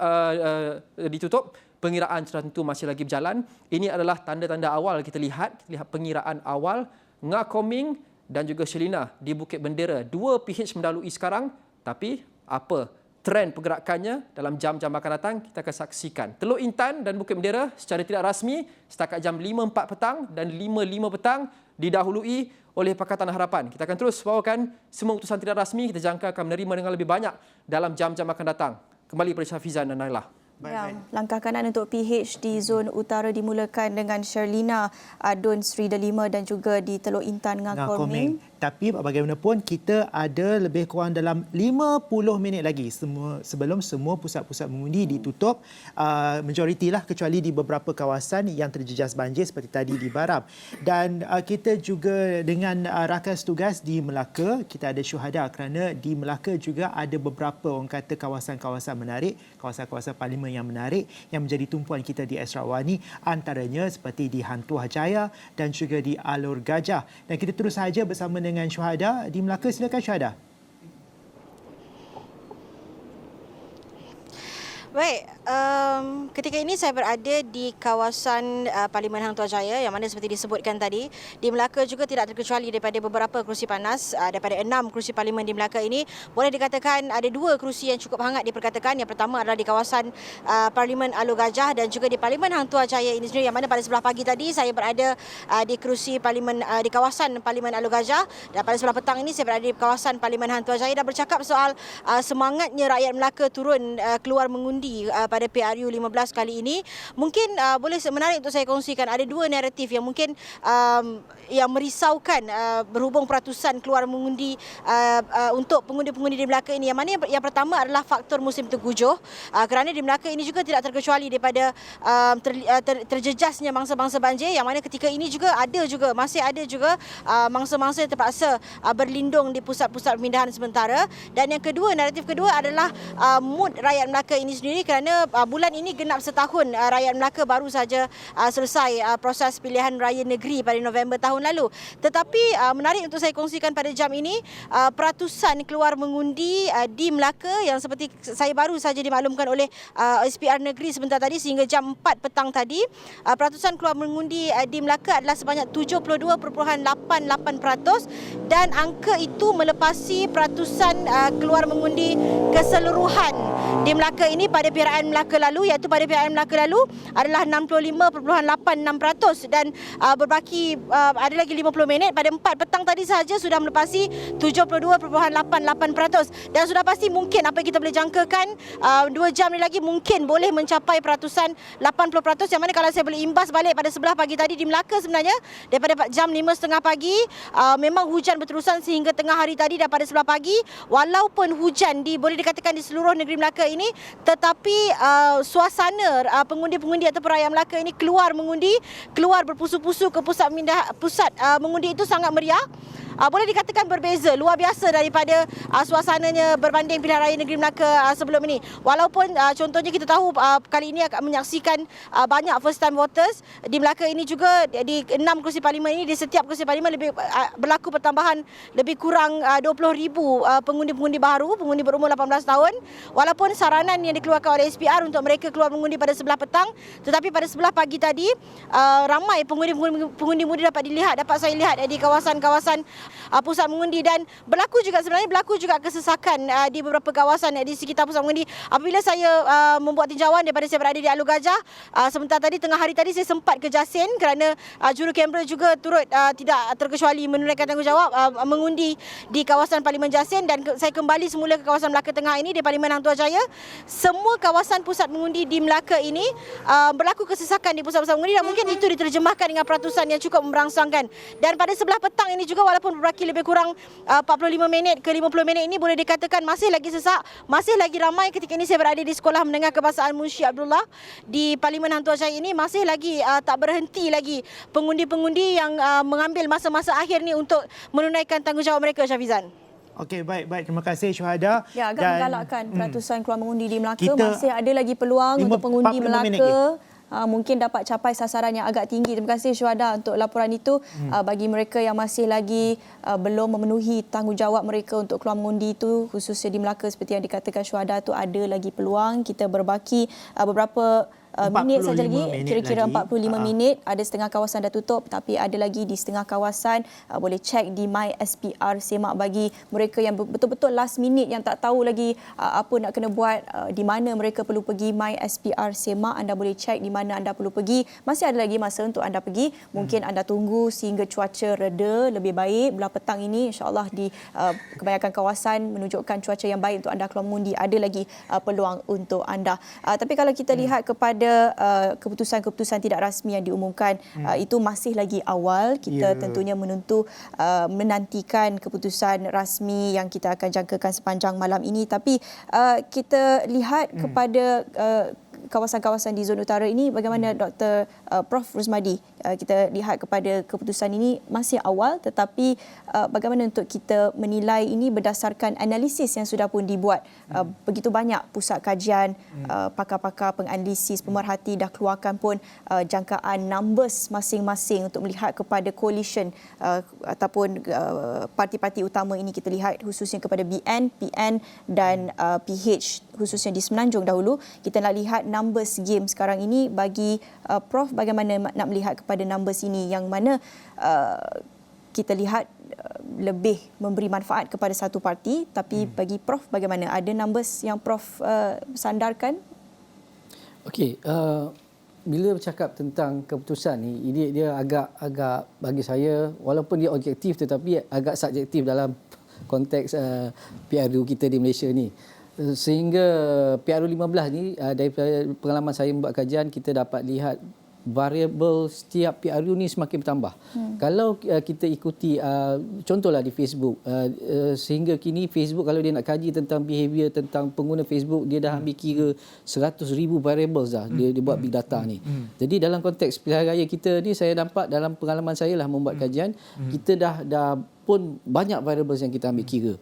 ditutup. Pengiraan sudah tentu masih lagi berjalan. Ini adalah tanda-tanda awal kita lihat pengiraan awal. Ngah Koming dan juga Sherlina di Bukit Bendera. 2 PH mendahului sekarang, tapi apa trend pergerakannya dalam jam-jam akan datang kita akan saksikan. Teluk Intan dan Bukit Bendera secara tidak rasmi setakat jam 5.04 petang dan 5.05 petang didahului oleh Pakatan Harapan. Kita akan terus bawakan semua keputusan tidak rasmi, kita jangka akan menerima dengan lebih banyak dalam jam-jam akan datang. Kembali kepada Syafizan dan Nailah. Langkah kanan untuk PH di zon utara dimulakan dengan Sherlina Adun Sri Delima dan juga di Teluk Intan Ngah Koming. Tapi bagaimanapun kita ada lebih kurang dalam 50 minit lagi sebelum semua pusat-pusat mengundi ditutup. Majoritilah kecuali di beberapa kawasan yang terjejas banjir seperti tadi di Baram. Dan kita juga dengan rakan tugas di Melaka, kita ada syuhada kerana di Melaka juga ada beberapa orang kata kawasan-kawasan menarik, kawasan-kawasan parlimen tema yang menarik yang menjadi tumpuan kita di Astro Awani, antaranya seperti di Hantuah Jaya dan juga di Alur Gajah. Dan kita terus saja bersama dengan Syuhada di Melaka. Silakan Syuhada. Baik, ketika ini saya berada di kawasan Parlimen Hang Tuah Jaya yang mana seperti disebutkan tadi, di Melaka juga tidak terkecuali daripada beberapa kerusi panas. Daripada 6 kerusi Parlimen di Melaka ini, boleh dikatakan ada 2 kerusi yang cukup hangat diperkatakan. Yang pertama adalah di kawasan Parlimen Alur Gajah dan juga di Parlimen Hang Tuah Jaya ini sendiri, yang mana pada sebelah pagi tadi saya berada di kerusi Parlimen di kawasan Parlimen Alur Gajah, dan pada sebelah petang ini saya berada di kawasan Parlimen Hang Tuah Jaya dan bercakap soal semangatnya rakyat Melaka turun keluar mengundi pada PRU 15 kali ini. Mungkin boleh menarik untuk saya kongsikan, ada 2 naratif yang mungkin yang merisaukan berhubung peratusan keluar mengundi untuk pengundi-pengundi di Melaka ini. Yang mana yang pertama adalah faktor musim tenggujuh, kerana di Melaka ini juga tidak terkecuali daripada terjejasnya mangsa-mangsa banjir, yang mana ketika ini masih ada juga mangsa-mangsa yang terpaksa berlindung di pusat-pusat pemindahan sementara. Dan yang kedua, naratif kedua adalah mood rakyat Melaka ini sendiri, kerana bulan ini genap setahun rakyat Melaka baru saja selesai proses pilihan raya negeri pada November tahun lalu. Tetapi menarik untuk saya kongsikan pada jam ini, peratusan keluar mengundi di Melaka yang seperti saya baru saja dimaklumkan oleh SPR negeri sebentar tadi, sehingga jam 4 petang tadi, peratusan keluar mengundi di Melaka adalah sebanyak 72.88%, dan angka itu melepasi peratusan keluar mengundi keseluruhan di Melaka ini pada perayaan Melaka lalu, iaitu pada perayaan Melaka lalu adalah 65.86%, dan berbaki ada lagi 50 minit. Pada 4 petang tadi sahaja sudah melepasi 72.88%, dan sudah pasti mungkin apa yang kita boleh jangkakan 2 jam ni lagi mungkin boleh mencapai peratusan 80%, yang mana kalau saya boleh imbas balik pada sebelah pagi tadi di Melaka, sebenarnya daripada jam 5.30 pagi memang hujan berterusan sehingga tengah hari tadi, dan pada sebelah pagi walaupun hujan boleh dikatakan di seluruh negeri Melaka ini, tetapi suasana pengundi-pengundi atau rakyat Melaka ini keluar mengundi, keluar berpusu-pusu ke pusat mengundi itu sangat meriah. Boleh dikatakan berbeza, luar biasa daripada suasananya berbanding pilihan raya negeri Melaka sebelum ini. Walaupun contohnya kita tahu kali ini akan menyaksikan banyak first time voters di Melaka ini juga, di 6 kerusi parlimen ini, di setiap kerusi parlimen berlaku pertambahan lebih kurang 20,000 pengundi-pengundi baru, pengundi berumur 18 tahun. Walaupun saranan yang dikeluarkan oleh SPR untuk mereka keluar mengundi pada sebelah petang, tetapi pada sebelah pagi tadi ramai pengundi-pengundi dapat saya lihat di kawasan-kawasan pusat mengundi, dan berlaku juga kesesakan di beberapa kawasan di sekitar pusat mengundi. Apabila saya membuat tinjauan daripada saya berada di Alur Gajah, sebentar tadi tengah hari tadi saya sempat ke Jasin kerana juru kamera juga turut tidak terkecuali menunaikan tanggungjawab mengundi di kawasan Parlimen Jasin, dan saya kembali semula ke kawasan Melaka Tengah ini di Parlimen Hang Tuah Jaya. Semua kawasan pusat mengundi di Melaka ini berlaku kesesakan di pusat-pusat mengundi, dan mungkin itu diterjemahkan dengan peratusan yang cukup merangsangkan. Dan pada sebelah petang ini juga, walaupun berbaki lebih kurang 45 minit ke 50 minit ini, boleh dikatakan masih lagi sesak, masih lagi ramai. Ketika ini saya berada di Sekolah Menengah Kebahasaan Munshi Abdullah di Parlimen Hang Tuah Jaya ini, masih lagi tak berhenti lagi pengundi-pengundi yang mengambil masa-masa akhir ni untuk menunaikan tanggungjawab mereka, Syafizan. Okey, baik. Terima kasih Syuhada. Ya, agak menggalakkan peratusan keluar mengundi di Melaka. Masih ada lagi peluang untuk pengundi Melaka mungkin dapat capai sasaran yang agak tinggi. Terima kasih Syuhada untuk laporan itu. Bagi mereka yang masih lagi belum memenuhi tanggungjawab mereka untuk keluar mengundi itu, khususnya di Melaka, seperti yang dikatakan Syuhada, itu ada lagi peluang. Kita berbaki beberapa minit saja lagi, kira-kira 45 minit. Ada setengah kawasan dah tutup, tapi ada lagi di setengah kawasan. Boleh cek di My SPR Semak bagi mereka yang betul-betul last minute, yang tak tahu lagi apa nak kena buat, di mana mereka perlu pergi. My SPR Semak, anda boleh cek di mana anda perlu pergi. Masih ada lagi masa untuk anda pergi. Mungkin anda tunggu sehingga cuaca reda lebih baik. Belah petang ini insya-Allah di kebanyakan kawasan menunjukkan cuaca yang baik untuk anda keluar mengundi. Ada lagi peluang untuk anda. Tapi kalau kita lihat kepada keputusan-keputusan tidak rasmi yang diumumkan, itu masih lagi awal. Kita tentunya menantikan keputusan rasmi yang kita akan jangkakan sepanjang malam ini. Tapi kita lihat kepada kawasan-kawasan di zon utara ini, bagaimana Dr. Prof Rusmadi kita lihat kepada keputusan ini masih awal, tetapi bagaimana untuk kita menilai ini berdasarkan analisis yang sudah pun dibuat. Begitu banyak pusat kajian, pakar-pakar penganalisis, pemerhati dah keluarkan pun jangkaan numbers masing-masing untuk melihat kepada coalition ataupun parti-parti utama ini. Kita lihat khususnya kepada BN, PN dan PH, khususnya di Semenanjung dahulu. Kita nak lihat numbers game sekarang ini. Bagi Prof, bagaimana nak melihat kepada numbers ini yang mana kita lihat lebih memberi manfaat kepada satu parti, tapi bagi Prof bagaimana? Ada numbers yang Prof sandarkan? Okey, bila bercakap tentang keputusan ni, dia agak bagi saya, walaupun dia objektif tetapi agak subjektif dalam konteks PRU kita di Malaysia ni. Sehingga PRU 15 ni, daripada pengalaman saya membuat kajian, kita dapat lihat variabel setiap PRU ni semakin bertambah. Kalau kita ikuti, contohlah di Facebook, sehingga kini Facebook kalau dia nak kaji tentang behavior, tentang pengguna Facebook, dia dah ambil kira 100,000 variables dah, dia buat big data ni. Jadi dalam konteks pilihan raya kita ni, saya nampak dalam pengalaman saya lah membuat kajian, kita dah pun banyak variables yang kita ambil kira.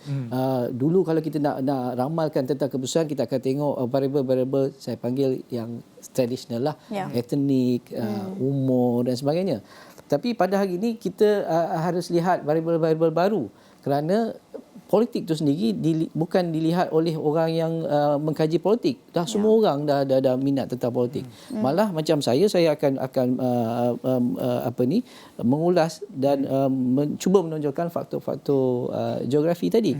Dulu kalau kita nak ramalkan tentang keputusan, kita akan tengok variable-variable saya panggil yang tradisional lah, etnik, umur dan sebagainya. Tapi pada hari ini kita harus lihat variable-variable baru, kerana politik itu sendiri bukan dilihat oleh orang yang mengkaji politik. Dah semua orang dah minat tentang politik. Malah macam saya akan mengulas dan cuba menonjolkan faktor-faktor geografi tadi.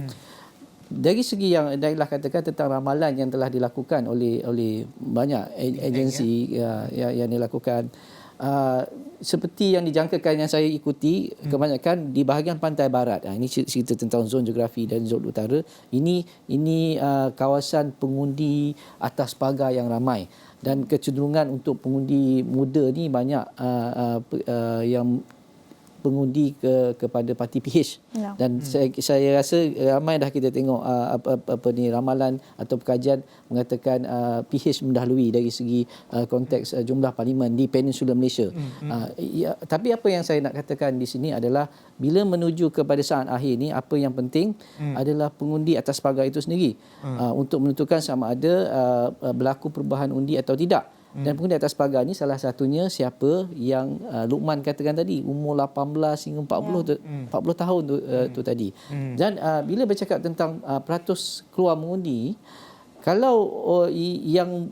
Dari segi yang Dailah katakan tentang ramalan yang telah dilakukan oleh banyak agensi yang dilakukan, seperti yang dijangkakan yang saya ikuti, kebanyakan di bahagian pantai barat. Ini cerita tentang zon geografi dan zon utara. Ini kawasan pengundi atas pagar yang ramai, dan kecenderungan untuk pengundi muda ni banyak yang pengundi kepada parti PH. Dan saya rasa ramai dah kita tengok ramalan atau kajian mengatakan PH mendahului dari segi konteks jumlah parlimen di Peninsula Malaysia. Tapi apa yang saya nak katakan di sini adalah bila menuju kepada saat akhir ni, apa yang penting adalah pengundi atas pagar itu sendiri untuk menentukan sama ada berlaku perubahan undi atau tidak. Dan pengundi atas pagar ni salah satunya siapa yang Luqman katakan tadi, umur 18 hingga 40 tahun tu tadi. Dan bila bercakap tentang peratus keluar mengundi, kalau yang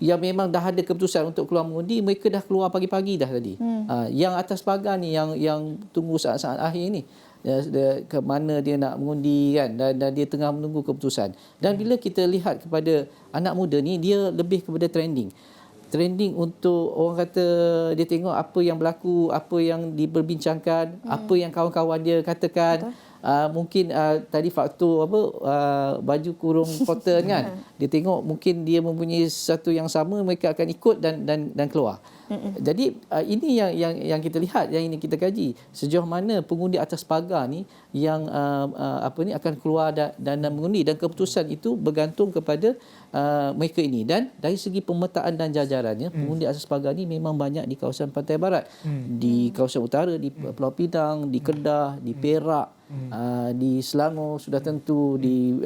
memang dah ada keputusan untuk keluar mengundi, mereka dah keluar pagi-pagi dah tadi. Yang atas pagar ni yang tunggu saat-saat akhir ni, ke mana dia nak mengundi kan, dan dia tengah menunggu keputusan. Dan bila kita lihat kepada anak muda ni, dia lebih kepada trending untuk orang kata dia tengok apa yang berlaku, apa yang diperbincangkan, apa yang kawan-kawan dia katakan. Mungkin tadi faktor baju kurung cotton kan, dia tengok mungkin dia mempunyai sesuatu yang sama, mereka akan ikut dan keluar. Jadi ini yang kita lihat, yang ini kita kaji, sejauh mana pengundi atas pagar ni yang akan keluar dan mengundi, dan keputusan itu bergantung kepada mereka ini. Dan dari segi pemetaan dan jajarannya, pengundi atas pagar ni memang banyak di kawasan pantai barat, di kawasan utara, di Pulau Pinang, di Kedah, di Perak, di Selangor sudah tentu, di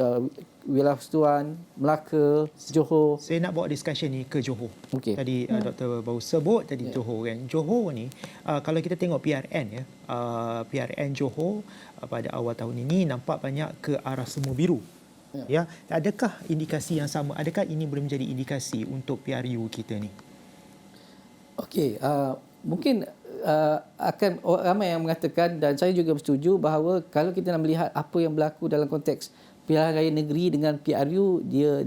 wilayah Persekutuan, Melaka, Johor. Saya nak bawa discussion ni ke Johor. Okay. Tadi Dr. baru sebut tadi Johor kan. Johor ni kalau kita tengok PRN PRN Johor pada awal tahun ini nampak banyak ke arah semua biru. Ya, adakah indikasi yang sama? Adakah ini boleh menjadi indikasi untuk PRU kita ni? Okey, mungkin akan ramai yang mengatakan, dan saya juga bersetuju, bahawa kalau kita nak melihat apa yang berlaku dalam konteks pilihan raya negeri dengan PRU, dia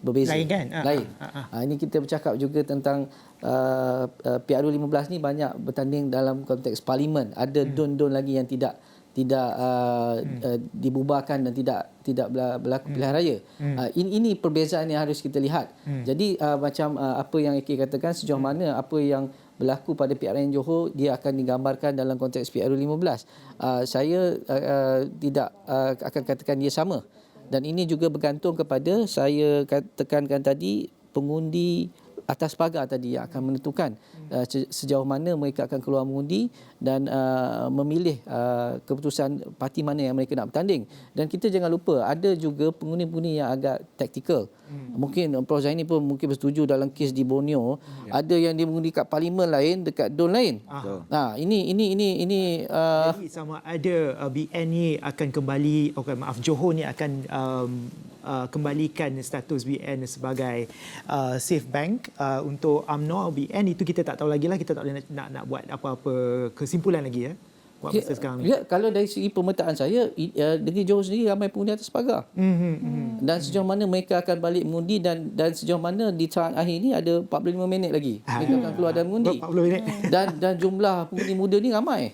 berbeza. Lain kan? Lain. Ini kita bercakap juga tentang PRU 15 ni banyak bertanding dalam konteks parlimen. Ada don-don lagi yang tidak dibubarkan dan tidak berlaku pilihan raya. Ini perbezaan yang harus kita lihat. Jadi macam apa yang Eki katakan, sejauh mana apa yang berlaku pada PRN Johor, dia akan digambarkan dalam konteks PRU 15. Saya tidak akan katakan dia sama. Dan ini juga bergantung kepada, saya tekankan tadi, pengundi atas pagar tadi yang akan menentukan sejauh mana mereka akan keluar mengundi dan memilih keputusan parti mana yang mereka nak bertanding. Dan kita jangan lupa ada juga pengundi-pengundi yang agak taktikal. Mungkin Prof Zaini pun mungkin bersetuju dalam kes di Borneo, ada yang dia mengundi kat parlimen lain, dekat DUN lain. Ini Jadi sama ada BN ni akan kembali, Johor ni akan kembalikan status BN sebagai safe bank untuk UMNO. BN itu kita tak tahu lagi lah, kita tak boleh nak buat apa-apa kesimpulan lagi buat masa sekarang ni. Kalau dari segi pemetaan saya, negeri Johor sendiri ramai pengundi atas pagar. Dan sejauh mana mereka akan balik mengundi dan sejauh mana di saat akhir ini ada 45 minit lagi mereka akan keluar dan mengundi. 40 minit. Dan jumlah pengundi muda ni ramai.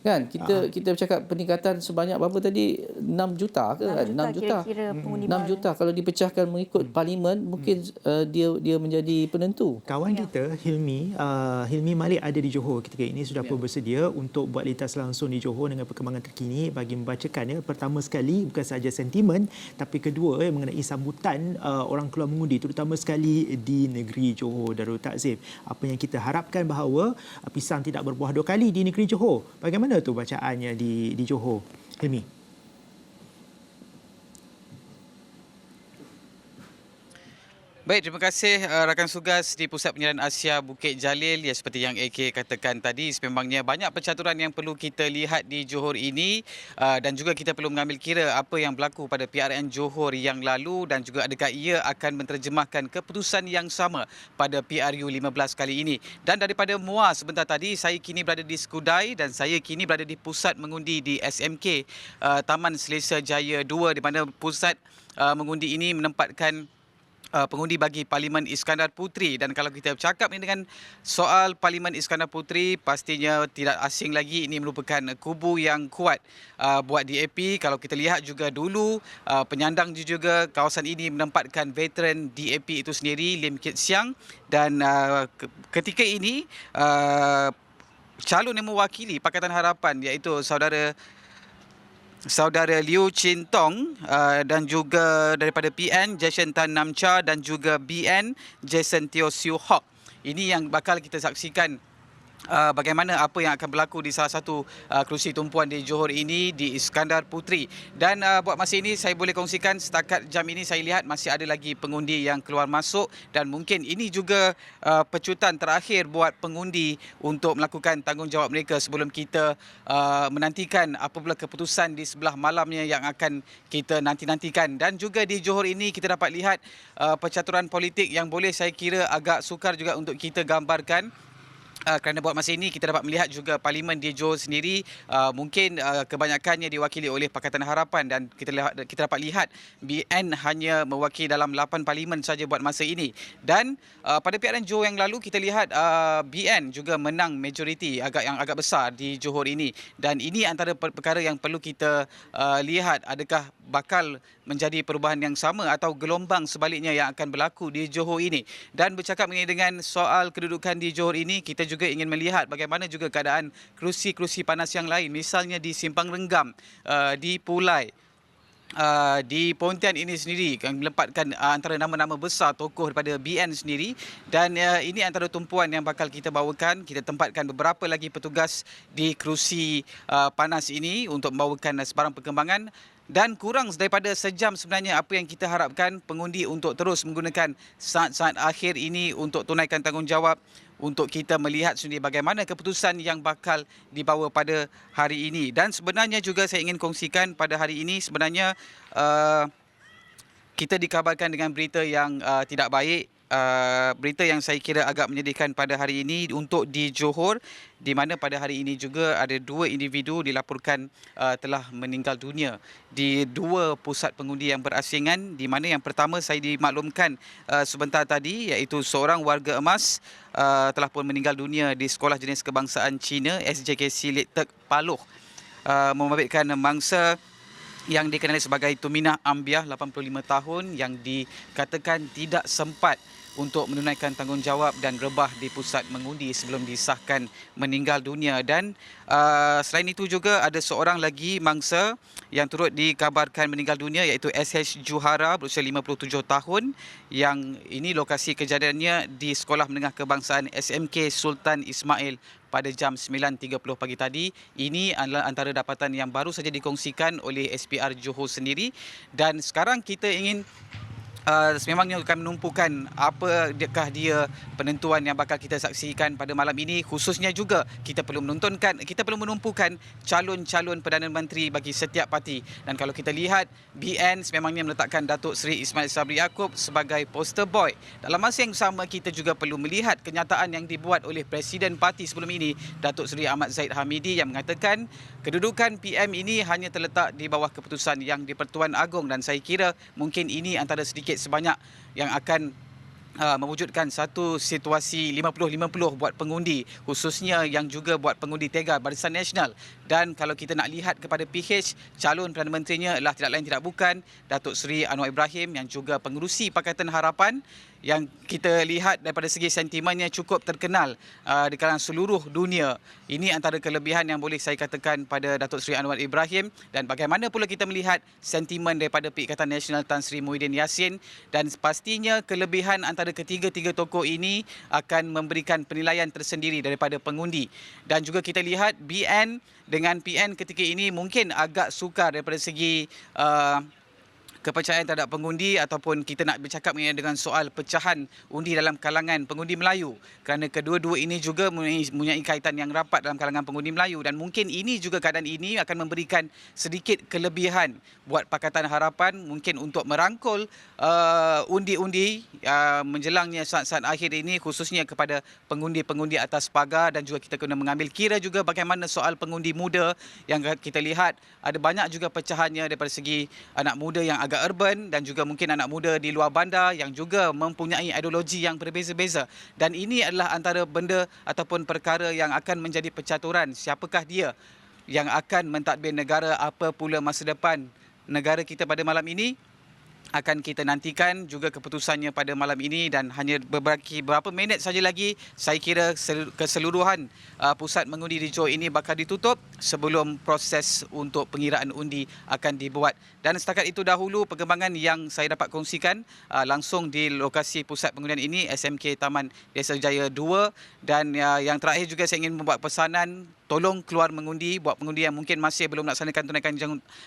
Kan? Kita bercakap peningkatan sebanyak berapa tadi? 6 juta ke? 6 juta. Kira-kira pengundi 6 juta kalau dipecahkan mengikut parlimen, mungkin dia menjadi penentu. Kawan kita Hilmi Malik ada di Johor ketika ini, sudah pun bersedia untuk buat lintas langsung di Johor dengan perkembangan terkini bagi membacakan pertama sekali bukan sahaja sentimen tapi kedua mengenai sambutan orang keluar mengundi terutama sekali di negeri Johor Darul Takzim. Apa yang kita harapkan bahawa pisang tidak berbuah dua kali di negeri Johor. Bagaimana tu bacaannya di Johor? Hilmi. Baik, terima kasih rakan Sugas di Pusat Penyelidikan Asia Bukit Jalil. Ya, seperti yang AK katakan tadi, sememangnya banyak pencaturan yang perlu kita lihat di Johor ini dan juga kita perlu mengambil kira apa yang berlaku pada PRN Johor yang lalu dan juga adakah ia akan menterjemahkan keputusan yang sama pada PRU 15 kali ini. Dan daripada MUA sebentar tadi, saya kini berada di Skudai dan saya kini berada di pusat mengundi di SMK Taman Selesa Jaya 2 di mana pusat mengundi ini menempatkan pengundi bagi Parlimen Iskandar Puteri. Dan kalau kita bercakap ni dengan soal Parlimen Iskandar Puteri, pastinya tidak asing lagi ini merupakan kubu yang kuat buat DAP. Kalau kita lihat juga dulu penyandang juga kawasan ini menempatkan veteran DAP itu sendiri, Lim Kit Siang, dan ketika ini calon yang mewakili Pakatan Harapan iaitu Saudara Liu Chin Tong dan juga daripada PN Jason Tan Nam Cha dan juga BN Jason Teo Siu Hock. Ini yang bakal kita saksikan bagaimana apa yang akan berlaku di salah satu kerusi tumpuan di Johor ini di Iskandar Puteri. Dan buat masa ini saya boleh kongsikan setakat jam ini saya lihat masih ada lagi pengundi yang keluar masuk dan mungkin ini juga pecutan terakhir buat pengundi untuk melakukan tanggungjawab mereka sebelum kita menantikan apabila keputusan di sebelah malamnya yang akan kita nanti-nantikan. Dan juga di Johor ini kita dapat lihat percaturan politik yang boleh saya kira agak sukar juga untuk kita gambarkan. Kerana buat masa ini kita dapat melihat juga parlimen di Johor sendiri mungkin kebanyakannya diwakili oleh Pakatan Harapan dan kita dapat lihat BN hanya mewakili dalam 8 parlimen saja buat masa ini. Dan pada PRN Johor yang lalu kita lihat BN juga menang majoriti yang agak besar di Johor ini. Dan ini antara perkara yang perlu kita lihat, adakah bakal menjadi perubahan yang sama atau gelombang sebaliknya yang akan berlaku di Johor ini. Dan bercakap mengenai dengan soal kedudukan di Johor ini, kita juga ingin melihat bagaimana juga keadaan kerusi-kerusi panas yang lain, misalnya di Simpang Renggam, di Pulai, di Pontian ini sendiri yang melepatkan antara nama-nama besar tokoh daripada BN sendiri. Dan ini antara tumpuan yang bakal kita bawakan. Kita tempatkan beberapa lagi petugas di kerusi panas ini untuk membawakan sebarang perkembangan. Dan kurang daripada sejam sebenarnya apa yang kita harapkan pengundi untuk terus menggunakan saat-saat akhir ini untuk tunaikan tanggungjawab untuk kita melihat sendiri bagaimana keputusan yang bakal dibawa pada hari ini. Dan sebenarnya juga saya ingin kongsikan pada hari ini sebenarnya kita dikabarkan dengan berita yang tidak baik. Berita yang saya kira agak menyedihkan pada hari ini untuk di Johor, di mana pada hari ini juga ada 2 individu dilaporkan telah meninggal dunia di 2 pusat pengundi yang berasingan, di mana yang pertama saya dimaklumkan sebentar tadi iaitu seorang warga emas telah pun meninggal dunia di Sekolah Jenis Kebangsaan Cina SJKC Lit Tek Paloh, membabitkan mangsa yang dikenali sebagai Tuminah Ambiah 85 tahun yang dikatakan tidak sempat untuk menunaikan tanggungjawab dan rebah di pusat mengundi sebelum disahkan meninggal dunia. Dan selain itu juga ada seorang lagi mangsa yang turut dikabarkan meninggal dunia, iaitu SH Juhara berusia 57 tahun, yang ini lokasi kejadiannya di Sekolah Menengah Kebangsaan SMK Sultan Ismail pada jam 9.30 pagi tadi. Ini adalah antara dapatan yang baru saja dikongsikan oleh SPR Johor sendiri, dan sekarang kita ingin memangnya akan menumpukan apakah dia penentuan yang bakal kita saksikan pada malam ini. Khususnya juga kita perlu menumpukan calon-calon Perdana Menteri bagi setiap parti. Dan kalau kita lihat, BN sememangnya meletakkan Datuk Seri Ismail Sabri Yaakob sebagai poster boy. Dalam masa yang sama, kita juga perlu melihat kenyataan yang dibuat oleh Presiden Parti sebelum ini, Datuk Seri Ahmad Zahid Hamidi, yang mengatakan kedudukan PM ini hanya terletak di bawah keputusan Yang di-Pertuan Agong, dan saya kira mungkin ini antara sedikit sebanyak yang akan mewujudkan satu situasi 50-50 buat pengundi, khususnya yang juga buat pengundi Tega Barisan Nasional. Dan kalau kita nak lihat kepada PH, calon Perdana Menterinya adalah tidak lain tidak bukan Datuk Seri Anwar Ibrahim, yang juga pengerusi Pakatan Harapan, yang kita lihat daripada segi sentimennya cukup terkenal di kalangan seluruh dunia. Ini antara kelebihan yang boleh saya katakan pada Datuk Seri Anwar Ibrahim. Dan bagaimana pula kita melihat sentimen daripada Perikatan Nasional Tan Sri Muhyiddin Yassin, dan pastinya kelebihan antara ketiga-tiga tokoh ini akan memberikan penilaian tersendiri daripada pengundi. Dan juga kita lihat BN dengan PN ketika ini mungkin agak sukar daripada segi kepercayaan terhadap pengundi, ataupun kita nak bercakap mengenai dengan soal pecahan undi dalam kalangan pengundi Melayu, kerana kedua-dua ini juga mempunyai kaitan yang rapat dalam kalangan pengundi Melayu. Dan mungkin ini juga keadaan ini akan memberikan sedikit kelebihan buat Pakatan Harapan mungkin untuk merangkul undi-undi menjelangnya saat-saat akhir ini, khususnya kepada pengundi-pengundi atas pagar. Dan juga kita kena mengambil kira juga bagaimana soal pengundi muda, yang kita lihat ada banyak juga pecahannya daripada segi anak muda yang agak urban, dan juga mungkin anak muda di luar bandar yang juga mempunyai ideologi yang berbeza-beza. Dan ini adalah antara benda ataupun perkara yang akan menjadi percaturan siapakah dia yang akan mentadbir negara, apa pula masa depan negara kita pada malam ini. Akan kita nantikan juga keputusannya pada malam ini, dan hanya beberapa minit saja lagi saya kira keseluruhan pusat mengundi di Johor ini bakal ditutup sebelum proses untuk pengiraan undi akan dibuat. Dan setakat itu dahulu perkembangan yang saya dapat kongsikan langsung di lokasi pusat pengundian ini, SMK Taman Desa Jaya 2. Dan yang terakhir juga saya ingin membuat pesanan, tolong keluar mengundi. Buat pengundi yang mungkin masih belum melaksanakan tunaikan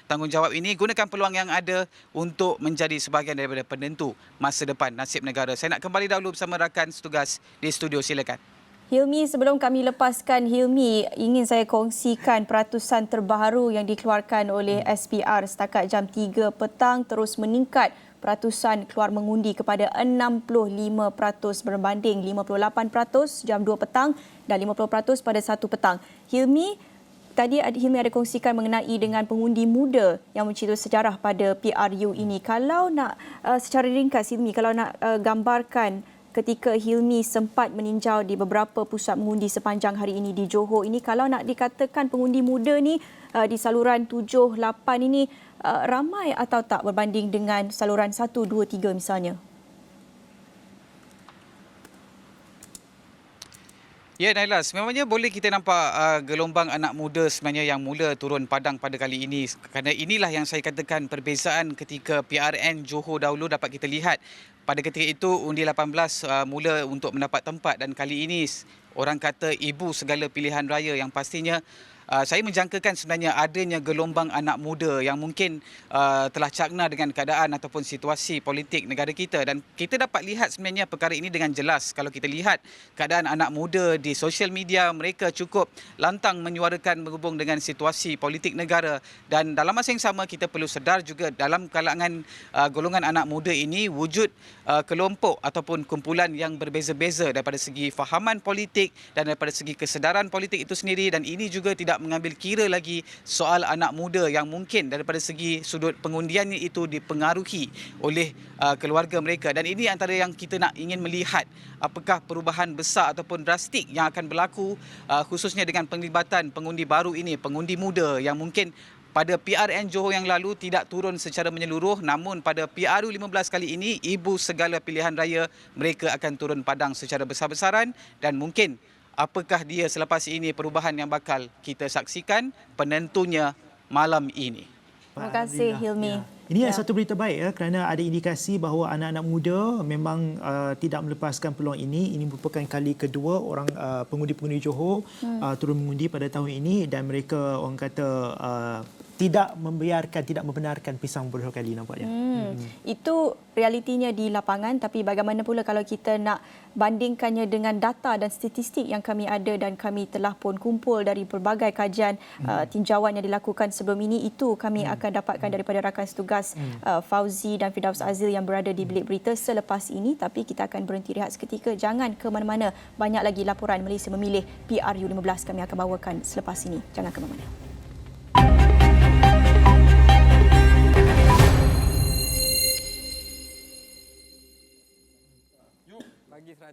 tanggungjawab ini, gunakan peluang yang ada untuk menjadi sebahagian daripada penentu masa depan nasib negara. Saya nak kembali dahulu bersama rakan setugas di studio, silakan. Hilmi, sebelum kami lepaskan Hilmi, ingin saya kongsikan peratusan terbaru yang dikeluarkan oleh SPR setakat jam 3 petang terus meningkat. Peratusan keluar mengundi kepada 65% berbanding 58% jam 2 petang dan 50% pada 1 petang. Hilmi, tadi Hilmi ada kongsikan mengenai dengan pengundi muda yang mencerita sejarah pada PRU ini. Kalau nak secara ringkas Hilmi, kalau nak gambarkan ketika Hilmi sempat meninjau di beberapa pusat mengundi sepanjang hari ini di Johor ini, kalau nak dikatakan pengundi muda ni di saluran 7, 8 ini ramai atau tak berbanding dengan saluran 1, 2, 3 misalnya? Ya, Naila, sebenarnya boleh kita nampak gelombang anak muda sebenarnya yang mula turun padang pada kali ini. Kerana inilah yang saya katakan perbezaan ketika PRN Johor dahulu dapat kita lihat. Pada ketika itu undi 18 mula untuk mendapat tempat, dan kali ini orang kata ibu segala pilihan raya, yang pastinya saya menjangkakan sebenarnya adanya gelombang anak muda yang mungkin telah cakna dengan keadaan ataupun situasi politik negara kita. Dan kita dapat lihat sebenarnya perkara ini dengan jelas. Kalau kita lihat keadaan anak muda di sosial media, mereka cukup lantang menyuarakan berhubung dengan situasi politik negara. Dan dalam masa yang sama, kita perlu sedar juga dalam kalangan golongan anak muda ini wujud kelompok ataupun kumpulan yang berbeza-beza daripada segi fahaman politik dan daripada segi kesedaran politik itu sendiri. Dan ini juga tidak mengambil kira lagi soal anak muda yang mungkin daripada segi sudut pengundiannya itu dipengaruhi oleh keluarga mereka. Dan ini antara yang kita nak ingin melihat, apakah perubahan besar ataupun drastik yang akan berlaku khususnya dengan penglibatan pengundi baru ini, pengundi muda yang mungkin pada PRN Johor yang lalu tidak turun secara menyeluruh, namun pada PRU 15 kali ini ibu segala pilihan raya mereka akan turun padang secara besar-besaran dan mungkin apakah dia selepas ini perubahan yang bakal kita saksikan penentunya malam ini. Terima kasih Hilmi. Ya. Ini satu berita baik kerana ada indikasi bahawa anak-anak muda memang tidak melepaskan peluang ini. Ini merupakan kali kedua orang pengundi-pengundi Johor turun mengundi pada tahun ini dan mereka orang kata tidak membenarkan pisang berdua kali nampaknya. Itu realitinya di lapangan, tapi bagaimana pula kalau kita nak bandingkannya dengan data dan statistik yang kami ada dan kami telah pun kumpul dari pelbagai kajian tinjauan yang dilakukan sebelum ini, itu kami akan dapatkan daripada rakan setugas Fauzi dan Firdaus Azil yang berada di bilik berita selepas ini. Tapi kita akan berhenti rehat seketika, jangan ke mana-mana, banyak lagi laporan Malaysia memilih PRU 15 kami akan bawakan selepas ini. Jangan ke mana-mana.